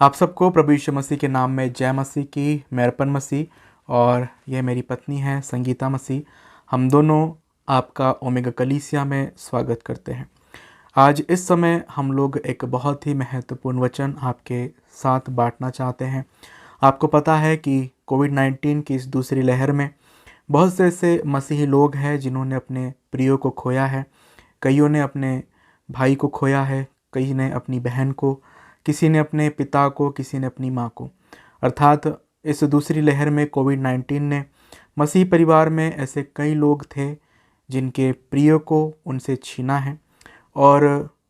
आप सबको प्रभु यीशु मसीह के नाम में जय मसीह की। मैं अर्पण मसीह और यह मेरी पत्नी है संगीता मसीह। हम दोनों आपका ओमेगा कलीसिया में स्वागत करते हैं। आज इस समय हम लोग एक बहुत ही महत्वपूर्ण वचन आपके साथ बांटना चाहते हैं। आपको पता है कि कोविड-19 की इस दूसरी लहर में बहुत से ऐसे मसीही लोग हैं जिन्होंने अपने प्रियो को खोया है। कईयों ने अपने भाई को खोया है, कई ने अपनी बहन को, किसी ने अपने पिता को, किसी ने अपनी माँ को। अर्थात इस दूसरी लहर में कोविड-19 ने मसीह परिवार में ऐसे कई लोग थे जिनके प्रिय को उनसे छीना है। और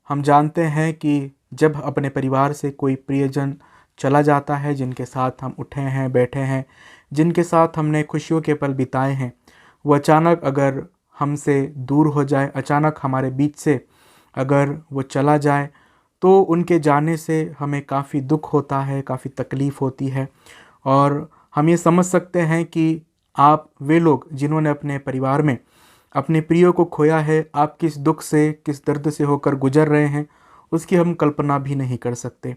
हम जानते हैं कि जब अपने परिवार से कोई प्रियजन चला जाता है, जिनके साथ हम उठे हैं, बैठे हैं, जिनके साथ हमने खुशियों के पल बिताए हैं, वो अचानक अगर हमसे दूर हो जाए, अचानक हमारे बीच से अगर वो चला जाए, तो उनके जाने से हमें काफ़ी दुख होता है, काफ़ी तकलीफ़ होती है। और हम ये समझ सकते हैं कि आप वे लोग जिन्होंने अपने परिवार में अपने प्रियो को खोया है, आप किस दुख से, किस दर्द से होकर गुजर रहे हैं, उसकी हम कल्पना भी नहीं कर सकते।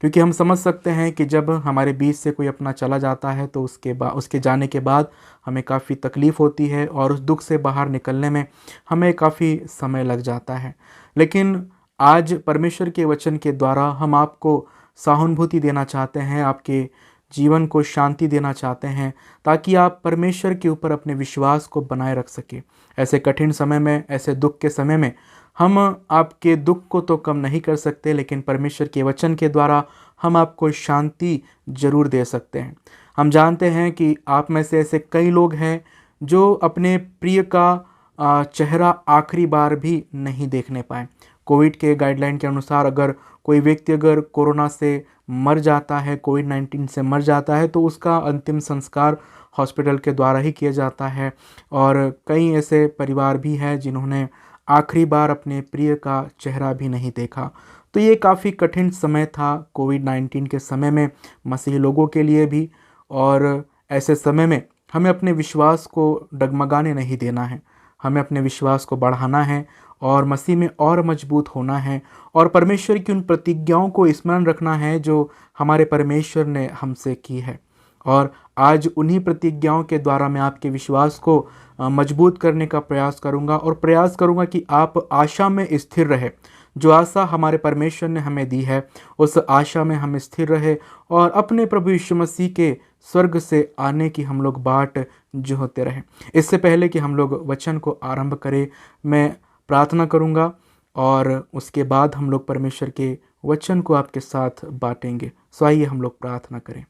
क्योंकि हम समझ सकते हैं कि जब हमारे बीच से कोई अपना चला जाता है तो उसके जाने के बाद हमें काफ़ी तकलीफ़ होती है और उस दुख से बाहर निकलने में हमें काफ़ी समय लग जाता है। लेकिन आज परमेश्वर के वचन के द्वारा हम आपको सहानुभूति देना चाहते हैं, आपके जीवन को शांति देना चाहते हैं, ताकि आप परमेश्वर के ऊपर अपने विश्वास को बनाए रख सकें। ऐसे कठिन समय में, ऐसे दुख के समय में हम आपके दुख को तो कम नहीं कर सकते, लेकिन परमेश्वर के वचन के द्वारा हम आपको शांति जरूर दे सकते हैं। हम जानते हैं कि आप में से ऐसे कई लोग हैं जो अपने प्रिय का चेहरा आखिरी बार भी नहीं देखने पाए। कोविड के गाइडलाइन के अनुसार अगर कोई व्यक्ति अगर कोरोना से मर जाता है, कोविड-19 से मर जाता है, तो उसका अंतिम संस्कार हॉस्पिटल के द्वारा ही किया जाता है। और कई ऐसे परिवार भी हैं जिन्होंने आखिरी बार अपने प्रिय का चेहरा भी नहीं देखा। तो ये काफ़ी कठिन समय था कोविड-19 के समय में मसीही लोगों के लिए भी। और ऐसे समय में हमें अपने विश्वास को डगमगाने नहीं देना है, हमें अपने विश्वास को बढ़ाना है और मसीह में और मजबूत होना है और परमेश्वर की उन प्रतिज्ञाओं को स्मरण रखना है जो हमारे परमेश्वर ने हमसे की है। और आज उन्हीं प्रतिज्ञाओं के द्वारा मैं आपके विश्वास को मजबूत करने का प्रयास करूंगा और प्रयास करूंगा कि आप आशा में स्थिर रहे। जो आशा हमारे परमेश्वर ने हमें दी है, उस आशा में हम स्थिर रहे और अपने प्रभु यीशु मसीह के स्वर्ग से आने की हम लोग बाट जोहते रहें। इससे पहले कि हम लोग वचन को आरंभ करें, मैं प्रार्थना करूंगा और उसके बाद हम लोग परमेश्वर के वचन को आपके साथ बांटेंगे। सो आइए हम लोग प्रार्थना करें।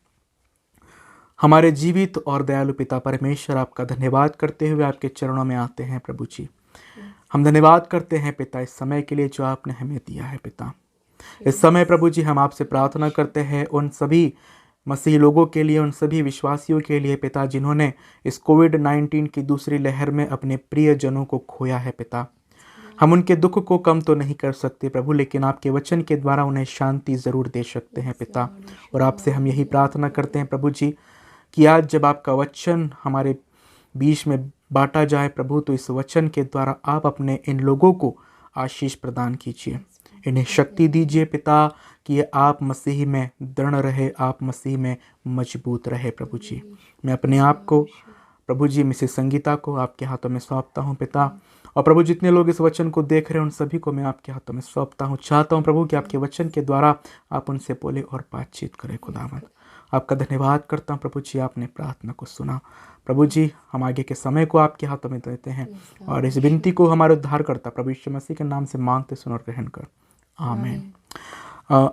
हमारे जीवित और दयालु पिता परमेश्वर, आपका धन्यवाद करते हुए आपके चरणों में आते हैं। प्रभु जी, हम धन्यवाद करते हैं पिता इस समय के लिए जो आपने हमें दिया है। पिता, इस समय प्रभु जी हम आपसे प्रार्थना करते हैं उन सभी मसीही लोगों के लिए, उन सभी विश्वासियों के लिए पिता, जिन्होंने इस कोविड-19 की दूसरी लहर में अपने प्रियजनों को खोया है। पिता, हम उनके दुख को कम तो नहीं कर सकते प्रभु, लेकिन आपके वचन के द्वारा उन्हें शांति ज़रूर दे सकते हैं पिता। और आपसे हम यही प्रार्थना करते हैं प्रभु जी कि आज जब आपका वचन हमारे बीच में बांटा जाए प्रभु, तो इस वचन के द्वारा आप अपने इन लोगों को आशीष प्रदान कीजिए, इन्हें शक्ति दीजिए पिता, कि ये आप मसीह में दृढ़ रहे, आप मसीह में मजबूत रहे। प्रभु जी, मैं अपने आप को प्रभु जी मिसेस संगीता को आपके हाथों में सौंपता हूँ पिता। और प्रभु, जितने लोग इस वचन को देख रहे हैं उन सभी को मैं आपके हाथों में सौंपता हूँ। चाहता हूँ प्रभु कि आपके वचन के द्वारा आप उनसे बोले और बातचीत करें। खुदावंद, आपका धन्यवाद करता हूँ प्रभु जी, आपने प्रार्थना को सुना। प्रभु जी, हम आगे के समय को आपके हाथों में देते हैं और इस विनती को हमारे उद्धार करता प्रभु यीशु मसीह के नाम से मांगते सुन और ग्रहण कर, आमीन।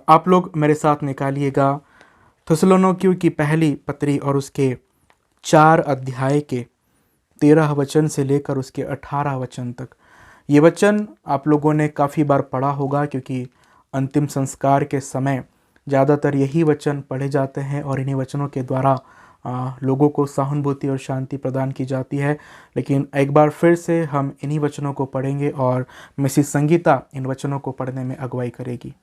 आप लोग मेरे साथ निकालिएगा थिस्सलुनीकियों की पहली पत्री और उसके 4 अध्याय के 13 वचन से लेकर उसके 18 वचन तक। ये वचन आप लोगों ने काफ़ी बार पढ़ा होगा, क्योंकि अंतिम संस्कार के समय ज़्यादातर यही वचन पढ़े जाते हैं और इन्हीं वचनों के द्वारा लोगों को सहानुभूति और शांति प्रदान की जाती है। लेकिन एक बार फिर से हम इन्हीं वचनों को पढ़ेंगे और मिसेस संगीता इन वचनों को पढ़ने में अगुवाई करेगी।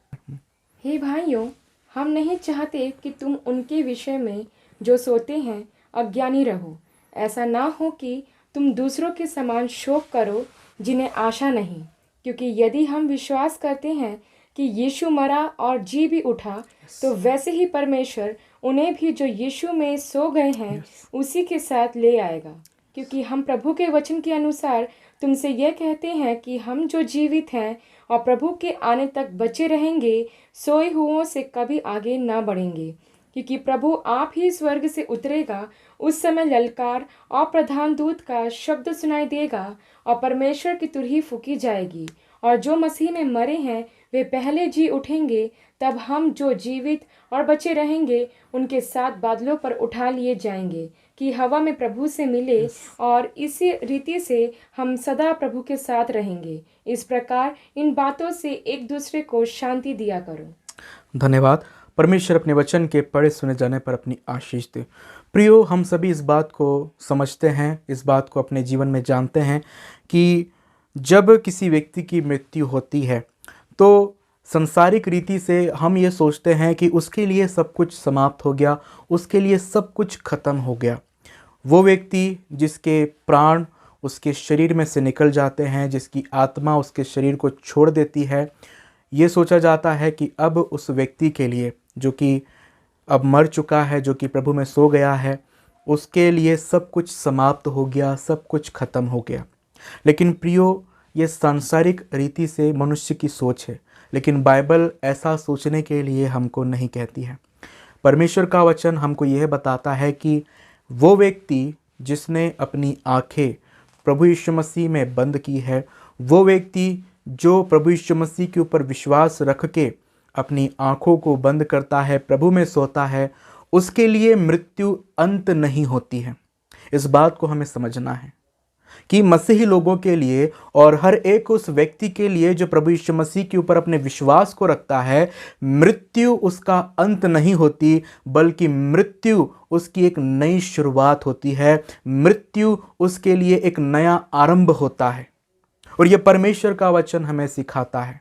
हे भाइयों, हम नहीं चाहते कि तुम उनके विषय में जो सोते हैं अज्ञानी रहो। ऐसा ना हो कि तुम दूसरों के समान शोक करो जिन्हें आशा नहीं, क्योंकि यदि हम विश्वास करते हैं कि यीशु मरा और जी भी उठा, तो वैसे ही परमेश्वर उन्हें भी जो यीशु में सो गए हैं उसी के साथ ले आएगा। क्योंकि हम प्रभु के वचन के अनुसार तुमसे यह कहते हैं कि हम जो जीवित हैं और प्रभु के आने तक बचे रहेंगे, सोए हुओं से कभी आगे ना बढ़ेंगे। क्योंकि प्रभु आप ही स्वर्ग से उतरेगा, उस समय ललकार और प्रधान दूत का शब्द सुनाई देगा और परमेश्वर की तुरही फूकी जाएगी, और जो मसीह में मरे हैं वे पहले जी उठेंगे। तब हम जो जीवित और बचे रहेंगे उनके साथ बादलों पर उठा लिए जाएंगे कि हवा में प्रभु से मिले, और इसी रीति से हम सदा प्रभु के साथ रहेंगे। इस प्रकार इन बातों से एक दूसरे को शांति दिया करो। धन्यवाद। परमेश्वर अपने वचन के पढ़े सुने जाने पर अपनी आशीष दे। प्रियो, हम सभी इस बात को समझते हैं, इस बात को अपने जीवन में जानते हैं कि जब किसी व्यक्ति की मृत्यु होती है तो संसारिक रीति से हम ये सोचते हैं कि उसके लिए सब कुछ समाप्त हो गया, उसके लिए सब कुछ खत्म हो गया। वो व्यक्ति जिसके प्राण उसके शरीर में से निकल जाते हैं, जिसकी आत्मा उसके शरीर को छोड़ देती है, ये सोचा जाता है कि अब उस व्यक्ति के लिए, जो कि अब मर चुका है, जो कि प्रभु में सो गया है, उसके लिए सब कुछ समाप्त हो गया, सब कुछ खत्म हो गया। लेकिन प्रियो, ये सांसारिक रीति से मनुष्य की सोच है, लेकिन बाइबल ऐसा सोचने के लिए हमको नहीं कहती है। परमेश्वर का वचन हमको यह बताता है कि वो व्यक्ति जिसने अपनी आंखें प्रभु यीशु मसीह में बंद की है, वो व्यक्ति जो प्रभु यीशु मसीह के ऊपर विश्वास रख के अपनी आंखों को बंद करता है, प्रभु में सोता है, उसके लिए मृत्यु अंत नहीं होती है। इस बात को हमें समझना है कि मसीही लोगों के लिए और हर एक उस व्यक्ति के लिए जो प्रभु यीशु मसीह के ऊपर अपने विश्वास को रखता है, मृत्यु उसका अंत नहीं होती, बल्कि मृत्यु उसकी एक नई शुरुआत होती है। मृत्यु उसके लिए एक नया आरंभ होता है। और यह परमेश्वर का वचन हमें सिखाता है,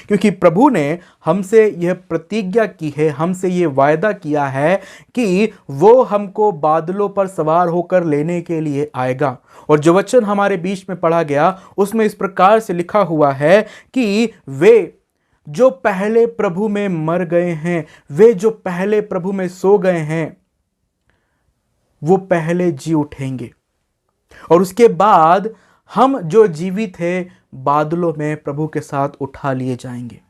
क्योंकि प्रभु ने हमसे यह प्रतिज्ञा की है, हमसे यह वायदा किया है कि वो हमको बादलों पर सवार होकर लेने के लिए आएगा। और जो वचन हमारे बीच में पढ़ा गया उसमें इस प्रकार से लिखा हुआ है कि वे जो पहले प्रभु में मर गए हैं, वे जो पहले प्रभु में सो गए हैं, वो पहले जी उठेंगे, और उसके बाद हम जो जीवित हैं बादलों में प्रभु के साथ उठा लिए जाएंगे।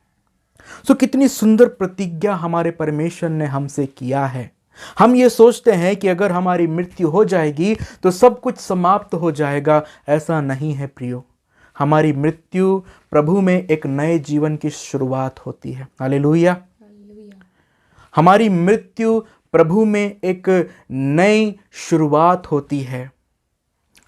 कितनी सुंदर प्रतिज्ञा हमारे परमेश्वर ने हमसे किया है। हम ये सोचते हैं कि अगर हमारी मृत्यु हो जाएगी तो सब कुछ समाप्त हो जाएगा। ऐसा नहीं है प्रियो, हमारी मृत्यु प्रभु में एक नए जीवन की शुरुआत होती है। हालेलुया। हमारी मृत्यु प्रभु में एक नई शुरुआत होती है।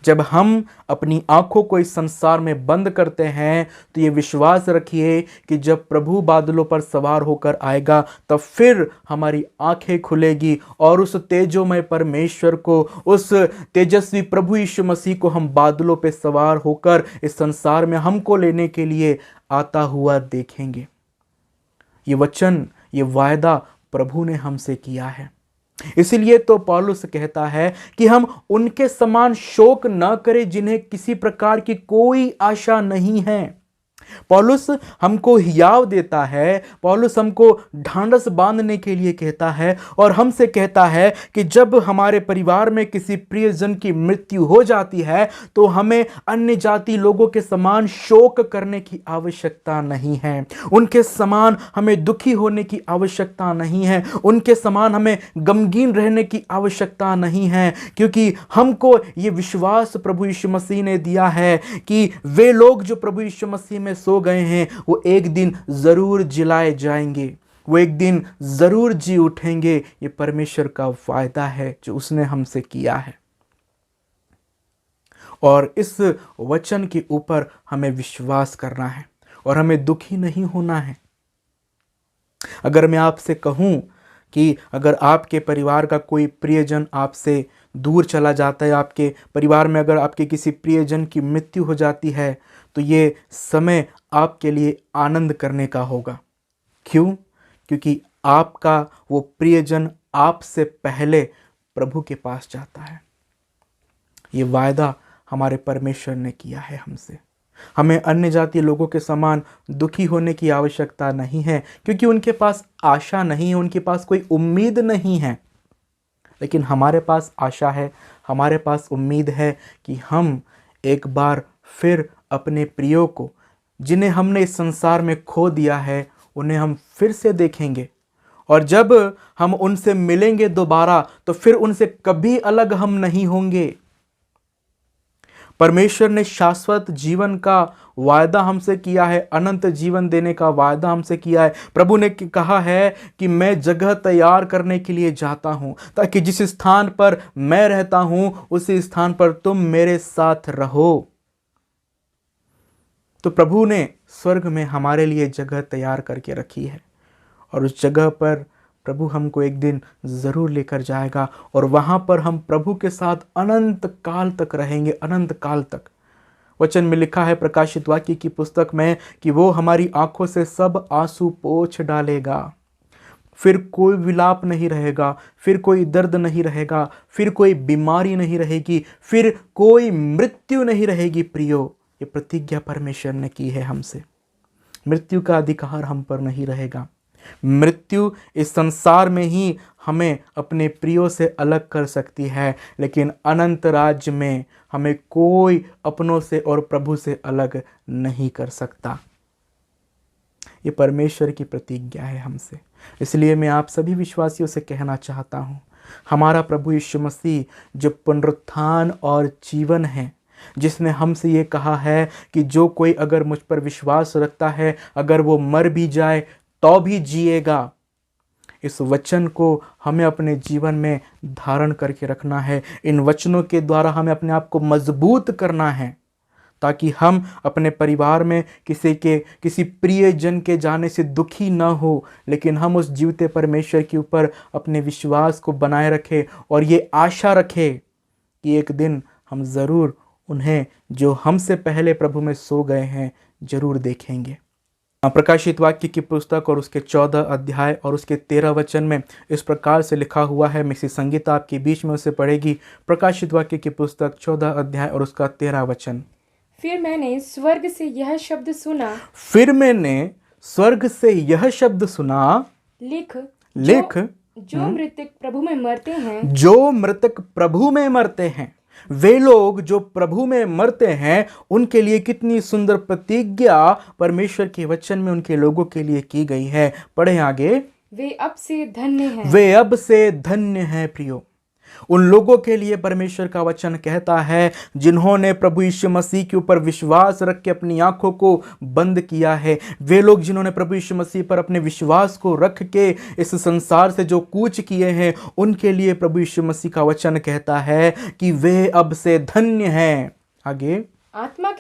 जब हम अपनी आंखों को इस संसार में बंद करते हैं तो ये विश्वास रखिए कि जब प्रभु बादलों पर सवार होकर आएगा तब फिर हमारी आंखें खुलेगी और उस तेजोमय परमेश्वर को, उस तेजस्वी प्रभु यीशु मसीह को हम बादलों पे सवार होकर इस संसार में हमको लेने के लिए आता हुआ देखेंगे। ये वचन, ये वायदा प्रभु ने हमसे किया है। इसीलिए तो पौलुस कहता है कि हम उनके समान शोक न करें जिन्हें किसी प्रकार की कोई आशा नहीं है। पौलुस हमको हियाव देता है, पौलुस हमको ढांढस बांधने के लिए कहता है और हमसे कहता है कि जब हमारे परिवार में किसी प्रियजन की मृत्यु हो जाती है तो हमें अन्य जाति लोगों के समान शोक करने की आवश्यकता नहीं है, उनके समान हमें दुखी होने की आवश्यकता नहीं है, उनके समान हमें गमगीन रहने की आवश्यकता नहीं है, क्योंकि हमको ये विश्वास प्रभु यीशु मसीह ने दिया है कि वे लोग जो प्रभु यीशु मसीह में सो गए हैं वो एक दिन जरूर जिलाए जाएंगे, वो एक दिन जरूर जी उठेंगे। ये परमेश्वर का वायदा है जो उसने हमसे किया है, और इस वचन के ऊपर हमें विश्वास करना है और हमें दुखी नहीं होना है। अगर मैं आपसे कहूं कि अगर आपके परिवार का कोई प्रियजन आपसे दूर चला जाता है, आपके परिवार में अगर आपके किसी प्रियजन की मृत्यु हो जाती है, तो ये समय आपके लिए आनंद करने का होगा। क्यों? क्योंकि आपका वो प्रियजन आपसे पहले प्रभु के पास जाता है। ये वायदा हमारे परमेश्वर ने किया है हमसे। हमें अन्य जाति लोगों के समान दुखी होने की आवश्यकता नहीं है, क्योंकि उनके पास आशा नहीं है, उनके पास कोई उम्मीद नहीं है। लेकिन हमारे पास आशा है, हमारे पास उम्मीद है कि हम एक बार फिर अपने प्रियो को, जिन्हें हमने इस संसार में खो दिया है, उन्हें हम फिर से देखेंगे। और जब हम उनसे मिलेंगे दोबारा, तो फिर उनसे कभी अलग हम नहीं होंगे। परमेश्वर ने शाश्वत जीवन का वायदा हमसे किया है, अनंत जीवन देने का वायदा हमसे किया है। प्रभु ने कहा है कि मैं जगह तैयार करने के लिए जाता हूं, ताकि जिस स्थान पर मैं रहता हूं उसी स्थान पर तुम मेरे साथ रहो। तो प्रभु ने स्वर्ग में हमारे लिए जगह तैयार करके रखी है, और उस जगह पर प्रभु हमको एक दिन ज़रूर लेकर जाएगा, और वहाँ पर हम प्रभु के साथ अनंत काल तक रहेंगे, अनंत काल तक। वचन में लिखा है प्रकाशित वाक्य की पुस्तक में कि वो हमारी आंखों से सब आंसू पोंछ डालेगा। फिर कोई विलाप नहीं रहेगा, फिर कोई दर्द नहीं रहेगा, फिर कोई बीमारी नहीं रहेगी, फिर कोई मृत्यु नहीं रहेगी। प्रियो, ये प्रतिज्ञा परमेश्वर ने की है हमसे। मृत्यु का अधिकार हम पर नहीं रहेगा। मृत्यु इस संसार में ही हमें अपने प्रियो से अलग कर सकती है, लेकिन अनंत राज्य में हमें कोई अपनों से और प्रभु से अलग नहीं कर सकता। ये परमेश्वर की प्रतिज्ञा है हमसे। इसलिए मैं आप सभी विश्वासियों से कहना चाहता हूँ, हमारा प्रभु यीशु मसीह जो पुनरुत्थान और जीवन है, जिसने हमसे ये कहा है कि जो कोई अगर मुझ पर विश्वास रखता है, अगर वो मर भी जाए तो भी जिएगा। इस वचन को हमें अपने जीवन में धारण करके रखना है। इन वचनों के द्वारा हमें अपने आप को मजबूत करना है, ताकि हम अपने परिवार में किसी प्रिय जन के जाने से दुखी न हो, लेकिन हम उस जीवते परमेश्वर के ऊपर अपने विश्वास को बनाए रखें और ये आशा रखें कि एक दिन हम ज़रूर उन्हें जो हमसे पहले प्रभु में सो गए हैं ज़रूर देखेंगे। प्रकाशित वाक्य की पुस्तक और उसके 14 अध्याय और उसके 13 वचन में इस प्रकार से लिखा हुआ है। मिसी संगीता आपके बीच में उसे पढ़ेगी। प्रकाशित वाक्य की पुस्तक 14 अध्याय और उसका 13 वचन। फिर मैंने स्वर्ग से यह शब्द सुना, लिख जो मृतक प्रभु में मरते हैं, जो मृतक प्रभु में मरते हैं, वे लोग जो प्रभु में मरते हैं, उनके लिए कितनी सुंदर प्रतिज्ञा परमेश्वर के वचन में उनके लोगों के लिए की गई है। पढ़े आगे। वे अब से धन्य हैं। वे अब से धन्य हैं। प्रियो, उन लोगों के लिए परमेश्वर का वचन कहता है जिन्होंने प्रभु यीशु मसीह के ऊपर विश्वास रख के अपनी आंखों को बंद किया है। वे लोग जिन्होंने प्रभु यीशु मसीह पर अपने विश्वास को रख के इस संसार से जो कूच किए हैं, उनके लिए प्रभु यीशु मसीह का वचन कहता है कि वे अब से धन्य हैं। आगे। आत्मा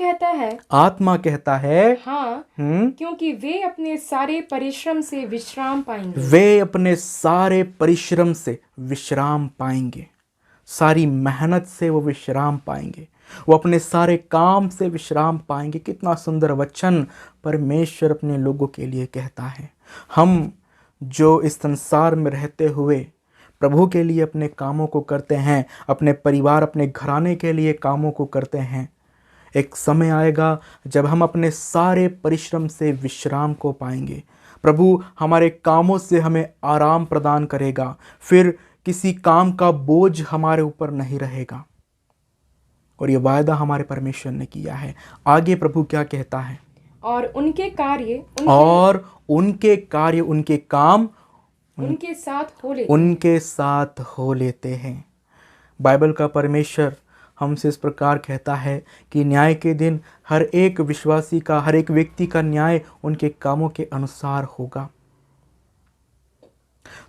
कहता है हाँ, क्योंकि वे अपने सारे परिश्रम से विश्राम पाएंगे। वे अपने सारे परिश्रम से विश्राम पाएंगे, सारी मेहनत से वो विश्राम पाएंगे, वो अपने सारे काम से विश्राम पाएंगे। कितना सुंदर वचन परमेश्वर अपने लोगों के लिए कहता है। हम जो इस संसार में रहते हुए प्रभु के लिए अपने कामों को करते हैं, अपने परिवार, अपने घराने के लिए कामों को करते हैं, एक समय आएगा जब हम अपने सारे परिश्रम से विश्राम को पाएंगे। प्रभु हमारे कामों से हमें आराम प्रदान करेगा, फिर किसी काम का बोझ हमारे ऊपर नहीं रहेगा। और ये वायदा हमारे परमेश्वर ने किया है। आगे प्रभु क्या कहता है? और उनके कार्य उनके काम उनके साथ हो लेते हैं। बाइबल का परमेश्वर हमसे इस प्रकार कहता है कि न्याय के दिन हर एक विश्वासी का, हर एक व्यक्ति का न्याय उनके कामों के अनुसार होगा।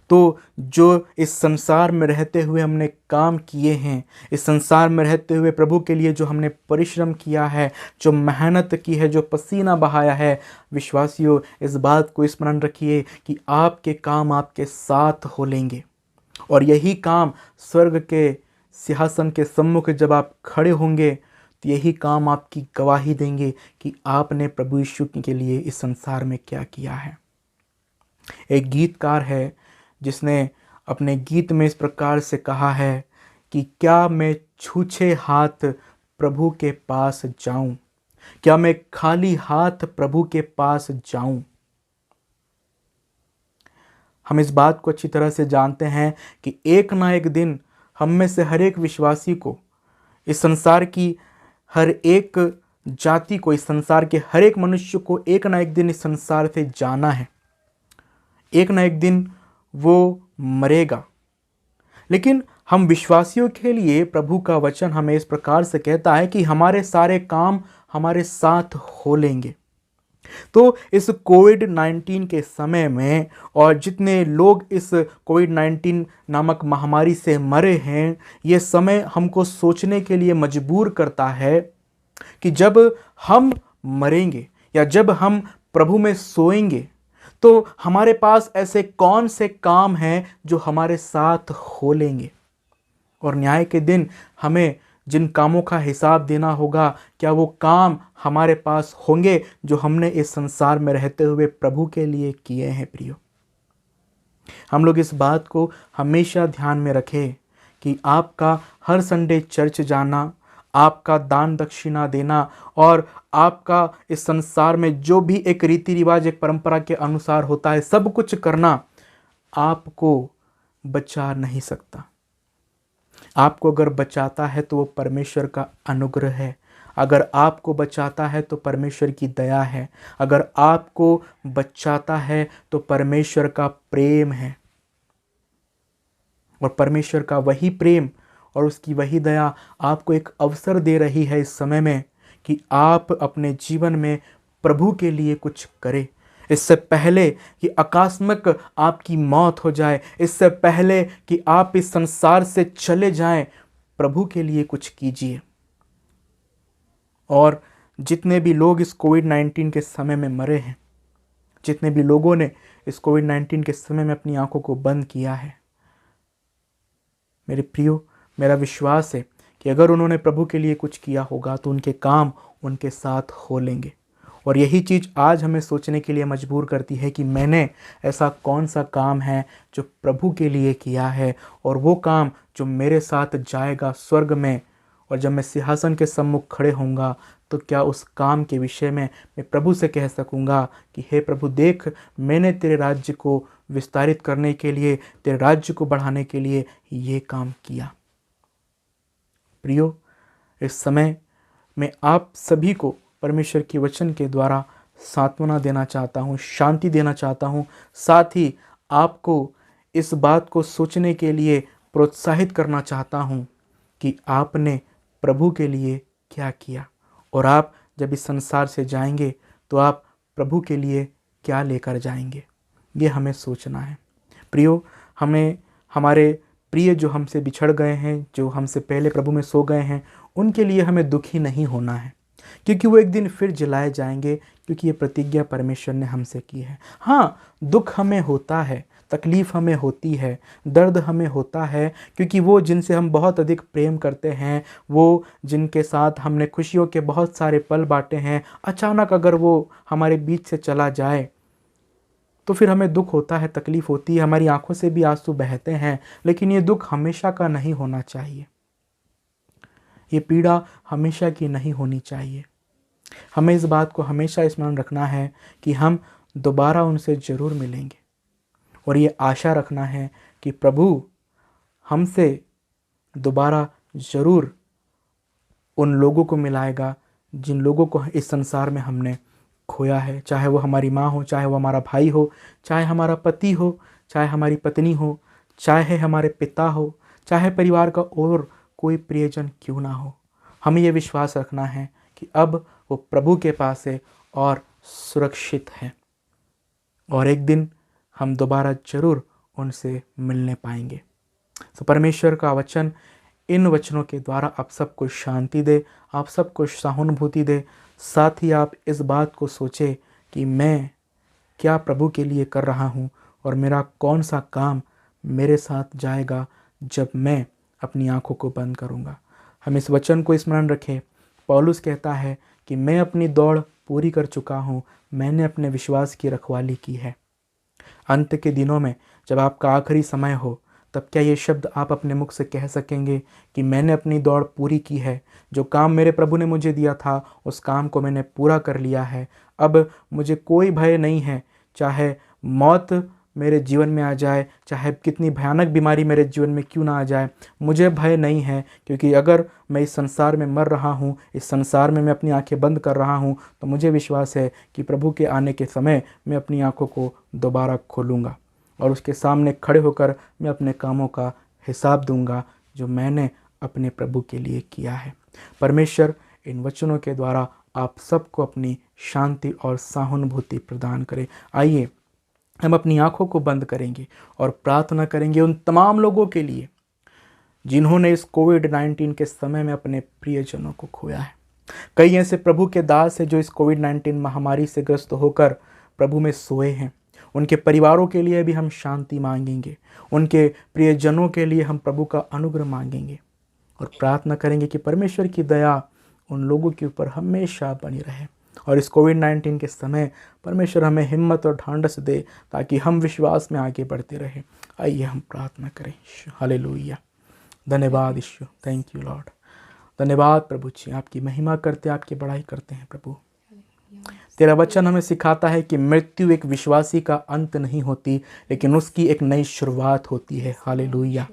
तो जो इस संसार में रहते हुए हमने काम किए हैं, इस संसार में रहते हुए प्रभु के लिए जो हमने परिश्रम किया है, जो मेहनत की है, जो पसीना बहाया है, विश्वासियों इस बात को स्मरण रखिए कि आपके काम आपके साथ हो लेंगे। और यही काम स्वर्ग के सिंहासन के सम्मुख जब आप खड़े होंगे, तो यही काम आपकी गवाही देंगे कि आपने प्रभु यीशु के लिए इस संसार में क्या किया है। एक गीतकार है जिसने अपने गीत में इस प्रकार से कहा है कि क्या मैं छूछे हाथ प्रभु के पास जाऊं, क्या मैं खाली हाथ प्रभु के पास जाऊं? हम इस बात को अच्छी तरह से जानते हैं कि एक ना एक दिन हम में से हर एक विश्वासी को, इस संसार की हर एक जाति को, इस संसार के हर एक मनुष्य को एक ना एक दिन इस संसार से जाना है। एक ना एक दिन वो मरेगा। लेकिन हम विश्वासियों के लिए प्रभु का वचन हमें इस प्रकार से कहता है कि हमारे सारे काम हमारे साथ हो लेंगे। तो इस कोविड-19 के समय में, और जितने लोग इस कोविड-19 नामक महामारी से मरे हैं, ये समय हमको सोचने के लिए मजबूर करता है कि जब हम मरेंगे या जब हम प्रभु में सोएंगे तो हमारे पास ऐसे कौन से काम हैं जो हमारे साथ हो लेंगे, और न्याय के दिन हमें जिन कामों का हिसाब देना होगा, क्या वो काम हमारे पास होंगे जो हमने इस संसार में रहते हुए प्रभु के लिए किए हैं। प्रियो, हम लोग इस बात को हमेशा ध्यान में रखें कि आपका हर संडे चर्च जाना, आपका दान दक्षिणा देना और आपका इस संसार में जो भी एक रीति रिवाज, एक परंपरा के अनुसार होता है, सब कुछ करना आपको बचा नहीं सकता। आपको अगर बचाता है तो वो परमेश्वर का अनुग्रह है। अगर आपको बचाता है तो परमेश्वर की दया है। अगर आपको बचाता है तो परमेश्वर का प्रेम है। और परमेश्वर का वही प्रेम और उसकी वही दया आपको एक अवसर दे रही है इस समय में कि आप अपने जीवन में प्रभु के लिए कुछ करें। इससे पहले कि आकस्मिक आपकी मौत हो जाए, इससे पहले कि आप इस संसार से चले जाएं, प्रभु के लिए कुछ कीजिए। और जितने भी लोग इस कोविड-19 के समय में मरे हैं, जितने भी लोगों ने इस कोविड-19 के समय में अपनी आंखों को बंद किया है, मेरे प्रियो, मेरा विश्वास है कि अगर उन्होंने प्रभु के लिए कुछ किया होगा तो उनके काम उनके साथ हो लेंगे। और यही चीज़ आज हमें सोचने के लिए मजबूर करती है कि मैंने ऐसा कौन सा काम है जो प्रभु के लिए किया है, और वो काम जो मेरे साथ जाएगा स्वर्ग में, और जब मैं सिंहासन के सम्मुख खड़े होऊंगा तो क्या उस काम के विषय में मैं प्रभु से कह सकूंगा कि हे प्रभु, देख, मैंने तेरे राज्य को विस्तारित करने के लिए, तेरे राज्य को बढ़ाने के लिए ये काम किया। प्रियो, इस समय मैं आप सभी को परमेश्वर के वचन के द्वारा सांत्वना देना चाहता हूँ, शांति देना चाहता हूँ। साथ ही आपको इस बात को सोचने के लिए प्रोत्साहित करना चाहता हूँ कि आपने प्रभु के लिए क्या किया, और आप जब इस संसार से जाएंगे तो आप प्रभु के लिए क्या लेकर जाएंगे, ये हमें सोचना है। प्रियो, हमें हमारे प्रिय जो हमसे बिछड़ गए हैं, जो हमसे पहले प्रभु में सो गए हैं, उनके लिए हमें दुखी नहीं होना है, क्योंकि वो एक दिन फिर जलाए जाएंगे, क्योंकि ये प्रतिज्ञा परमेश्वर ने हमसे की है। हाँ, दुख हमें होता है, तकलीफ़ हमें होती है, दर्द हमें होता है, क्योंकि वो जिनसे हम बहुत अधिक प्रेम करते हैं, वो जिनके साथ हमने खुशियों के बहुत सारे पल बांटे हैं, अचानक अगर वो हमारे बीच से चला जाए तो फिर हमें दुख होता है, तकलीफ़ होती है, हमारी आंखों से भी आंसू बहते हैं। लेकिन ये दुख हमेशा का नहीं होना चाहिए, ये पीड़ा हमेशा की नहीं होनी चाहिए। हमें इस बात को हमेशा स्मरण रखना है कि हम दोबारा उनसे ज़रूर मिलेंगे, और ये आशा रखना है कि प्रभु हमसे दोबारा ज़रूर उन लोगों को मिलाएगा जिन लोगों को इस संसार में हमने खोया है, चाहे वो हमारी माँ हो, चाहे वो हमारा भाई हो, चाहे हमारा पति हो, चाहे हमारी पत्नी हो, चाहे हमारे पिता हो, चाहे परिवार का और कोई प्रियजन क्यों ना हो। हमें ये विश्वास रखना है कि अब वो प्रभु के पास है और सुरक्षित है, और एक दिन हम दोबारा ज़रूर उनसे मिलने पाएंगे। तो परमेश्वर का वचन, इन वचनों के द्वारा आप सबको शांति दे, आप सबको सहानुभूति दे। साथ ही आप इस बात को सोचें कि मैं क्या प्रभु के लिए कर रहा हूँ, और मेरा कौन सा काम मेरे साथ जाएगा जब मैं अपनी आंखों को बंद करूँगा। हम इस वचन को स्मरण रखें। पौलुस कहता है कि मैं अपनी दौड़ पूरी कर चुका हूँ, मैंने अपने विश्वास की रखवाली की है। अंत के दिनों में जब आपका आखिरी समय हो, तब क्या ये शब्द आप अपने मुख से कह सकेंगे कि मैंने अपनी दौड़ पूरी की है, जो काम मेरे प्रभु ने मुझे दिया था उस काम को मैंने पूरा कर लिया है, अब मुझे कोई भय नहीं है। चाहे मौत मेरे जीवन में आ जाए, चाहे कितनी भयानक बीमारी मेरे जीवन में क्यों ना आ जाए, मुझे भय नहीं है, क्योंकि अगर मैं इस संसार में मर रहा हूँ, इस संसार में मैं अपनी आंखें बंद कर रहा हूँ, तो मुझे विश्वास है कि प्रभु के आने के समय मैं अपनी आंखों को दोबारा खोलूँगा और उसके सामने खड़े होकर मैं अपने कामों का हिसाब दूंगा जो मैंने अपने प्रभु के लिए किया है। परमेश्वर इन वचनों के द्वारा आप सबको अपनी शांति और सहानुभूति प्रदान करे। आइए हम अपनी आंखों को बंद करेंगे और प्रार्थना करेंगे उन तमाम लोगों के लिए जिन्होंने इस कोविड-19 के समय में अपने प्रियजनों को खोया है। कई ऐसे प्रभु के दास हैं जो इस कोविड-19 महामारी से ग्रस्त होकर प्रभु में सोए हैं। उनके परिवारों के लिए भी हम शांति मांगेंगे, उनके प्रियजनों के लिए हम प्रभु का अनुग्रह मांगेंगे और प्रार्थना करेंगे कि परमेश्वर की दया उन लोगों के ऊपर हमेशा बनी रहे। और इस कोविड-19 के समय परमेश्वर हमें हिम्मत और ढांढस दे ताकि हम विश्वास में आगे बढ़ते रहें। आइए हम प्रार्थना करें। हालेलुया। धन्यवाद यीशु, थैंक यू लॉर्ड। धन्यवाद प्रभु जी, आपकी महिमा करते, आपकी बड़ाई करते हैं प्रभु। तेरा वचन हमें सिखाता है कि मृत्यु एक विश्वासी का अंत नहीं होती, लेकिन उसकी एक नई शुरुआत होती है। हालेलुया।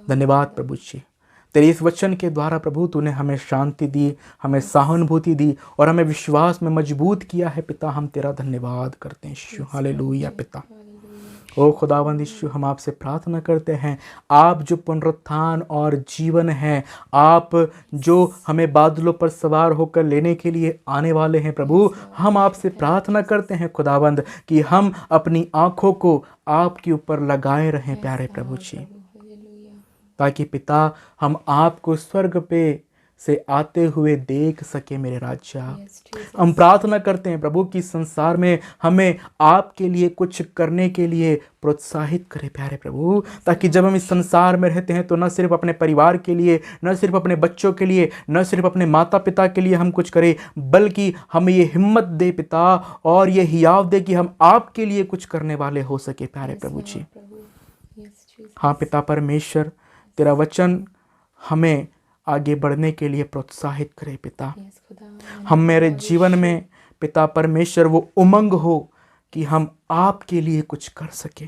धन्यवाद प्रभु जी, तेरे इस वचन के द्वारा प्रभु तूने हमें शांति दी, हमें सहानुभूति दी और हमें विश्वास में मजबूत किया है पिता। हम तेरा धन्यवाद करते हैं यीशु। हालेलुया पिता। ओ खुदावंद यीशु, हम आपसे प्रार्थना करते हैं, आप जो पुनरुत्थान और जीवन हैं, आप जो हमें बादलों पर सवार होकर लेने के लिए आने वाले हैं प्रभु, हम आपसे प्रार्थना करते हैं खुदावंद कि हम अपनी आंखों को आपके ऊपर लगाए रहें प्यारे प्रभु जी, ताकि पिता हम आपको स्वर्ग पे से आते हुए देख सके मेरे राजा। हम प्रार्थना करते हैं प्रभु कि संसार में हमें आपके लिए कुछ करने के लिए प्रोत्साहित करे प्यारे प्रभु, ताकि जब हम इस संसार में रहते हैं तो न सिर्फ अपने परिवार के लिए, न सिर्फ अपने बच्चों के लिए, न सिर्फ अपने माता पिता के लिए हम कुछ करें, बल्कि हमें ये हिम्मत दे पिता और ये हियाव दे कि हम आपके लिए कुछ करने वाले हो सके प्यारे प्रभु जी। हाँ पिता परमेश्वर, तेरा वचन हमें आगे बढ़ने के लिए प्रोत्साहित करे पिता। हम मेरे जीवन में पिता परमेश्वर वो उमंग हो कि हम आपके लिए कुछ कर सके,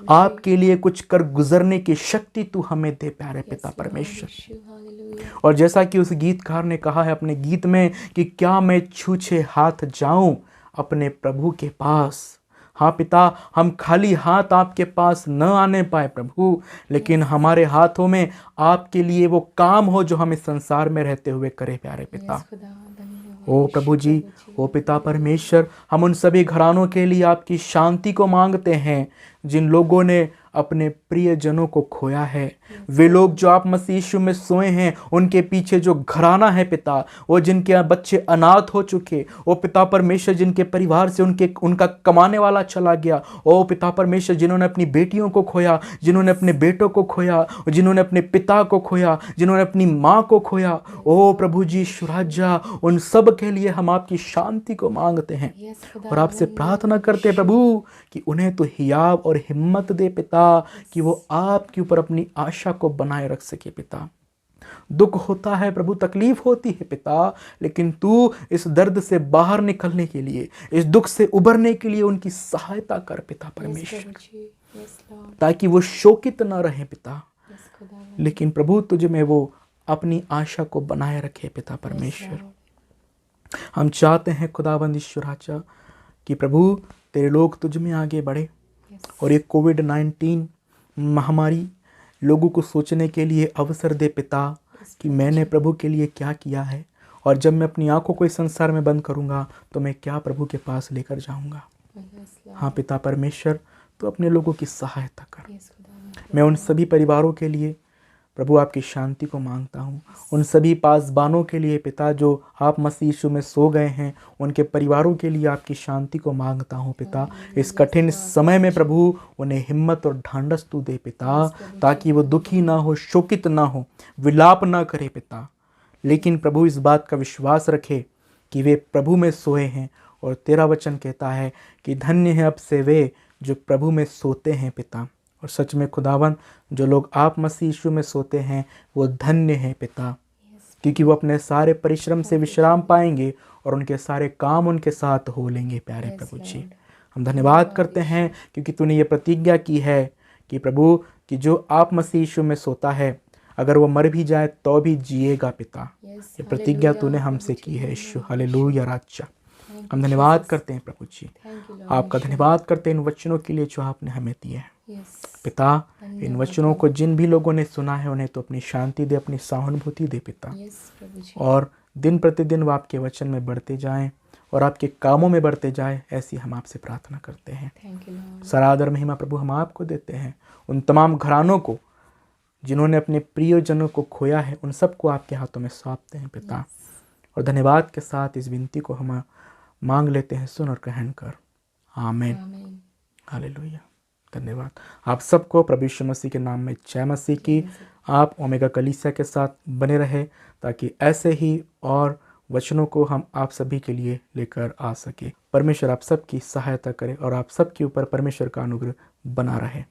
आपके लिए कुछ कर गुजरने की शक्ति तू हमें दे प्यारे पिता परमेश्वर। और जैसा कि उस गीतकार ने कहा है अपने गीत में कि क्या मैं छूछे हाथ जाऊं अपने प्रभु के पास। हाँ पिता, हम खाली हाथ आपके पास न आने पाए प्रभु, लेकिन हमारे हाथों में आपके लिए वो काम हो जो हम इस संसार में रहते हुए करें प्यारे पिता। ओ प्रभु जी, ओ पिता परमेश्वर, हम उन सभी घरानों के लिए आपकी शांति को मांगते हैं जिन लोगों ने अपने प्रियजनों को खोया है। वे लोग जो आप मसीह यीशु में सोए हैं, उनके पीछे जो घराना है पिता, वो जिनके बच्चे अनाथ हो चुके, ओ पिता परमेश्वर जिनके परिवार से उनका कमाने वाला चला गया, ओ पिता परमेश्वर जिन्होंने अपनी बेटियों को खोया, जिन्होंने अपने बेटों को खोया, जिन्होंने अपने पिता को खोया, जिन्होंने अपनी माँ को खोया, ओ प्रभु जी शुराजा, उन सब के लिए हम आपकी शांति को मांगते हैं और आपसे प्रार्थना करते हैं प्रभु कि उन्हें तो हियाव और हिम्मत दे पिता, कि वो आपके ऊपर अपनी आशा को बनाए रख सके पिता। दुख होता है प्रभु, तकलीफ होती है पिता, लेकिन तू इस दर्द से बाहर निकलने के लिए, इस दुख से उबरने के लिए उनकी सहायता कर पिता परमेश्वर, ताकि वो शोकित न रहे पिता, लेकिन प्रभु तुझ में वो अपनी आशा को बनाए रखे पिता परमेश्वर। हम चाहते हैं खुदावंद ईश्वर आचा कि प्रभु तेरे लोग तुझ में आगे बढ़े और ये कोविड-19 महामारी लोगों को सोचने के लिए अवसर दे पिता कि मैंने प्रभु के लिए क्या किया है, और जब मैं अपनी आंखों को इस संसार में बंद करूंगा तो मैं क्या प्रभु के पास लेकर जाऊंगा। हाँ पिता परमेश्वर, तो अपने लोगों की सहायता कर। मैं उन सभी परिवारों के लिए प्रभु आपकी शांति को मांगता हूँ, उन सभी पासबानों के लिए पिता जो आप मसीह यीशु में सो गए हैं, उनके परिवारों के लिए आपकी शांति को मांगता हूँ पिता। इस कठिन समय में प्रभु उन्हें हिम्मत और ढांढस तू दे पिता, ताकि वो दुखी ना हो, शोकित ना हो, विलाप ना करे पिता, लेकिन प्रभु इस बात का विश्वास रखे कि वे प्रभु में सोए हैं। और तेरा वचन कहता है कि धन्य है अब से वे जो प्रभु में सोते हैं पिता। और सच में खुदावन, जो लोग आप मसीह यीशु में सोते हैं वो धन्य हैं पिता, क्योंकि वो अपने सारे परिश्रम से विश्राम पाएंगे और उनके सारे काम उनके साथ हो लेंगे। प्यारे प्रभु जी, हम धन्यवाद करते हैं क्योंकि तूने ये प्रतिज्ञा की है कि प्रभु कि जो आप मसीह यीशु में सोता है अगर वो मर भी जाए तो भी जिएगा पिता। ये प्रतिज्ञा तूने हमसे की है यीशु। हालेलुया राजा, हम धन्यवाद करते हैं प्रभु जी, आपका धन्यवाद करते हैं इन वचनों के लिए जो आपने हमें दिए हैं पिता। इन वचनों को जिन भी लोगों ने सुना है उन्हें तो अपनी शांति दे, अपनी सहानुभूति दे पिता, और दिन प्रतिदिन वो आपके वचन में बढ़ते जाएं और आपके कामों में बढ़ते जाए, ऐसी हम आपसे प्रार्थना करते हैं। सरादर महिमा प्रभु हम आपको देते हैं। उन तमाम घरानों को जिन्होंने अपने प्रियजनों को खोया है उन सबको आपके हाथों में सौंपते हैं पिता, और धन्यवाद के साथ इस विनती को हम मांग लेते हैं, सुन और ग्रहण कर। आमीन। हालेलुया, धन्यवाद। आप सबको प्रभु यीशु मसीह के नाम में जय मसीह की। आप ओमेगा कलीसिया के साथ बने रहे ताकि ऐसे ही और वचनों को हम आप सभी के लिए लेकर आ सके। परमेश्वर आप सबकी सहायता करे और आप सबके ऊपर परमेश्वर का अनुग्रह बना रहे।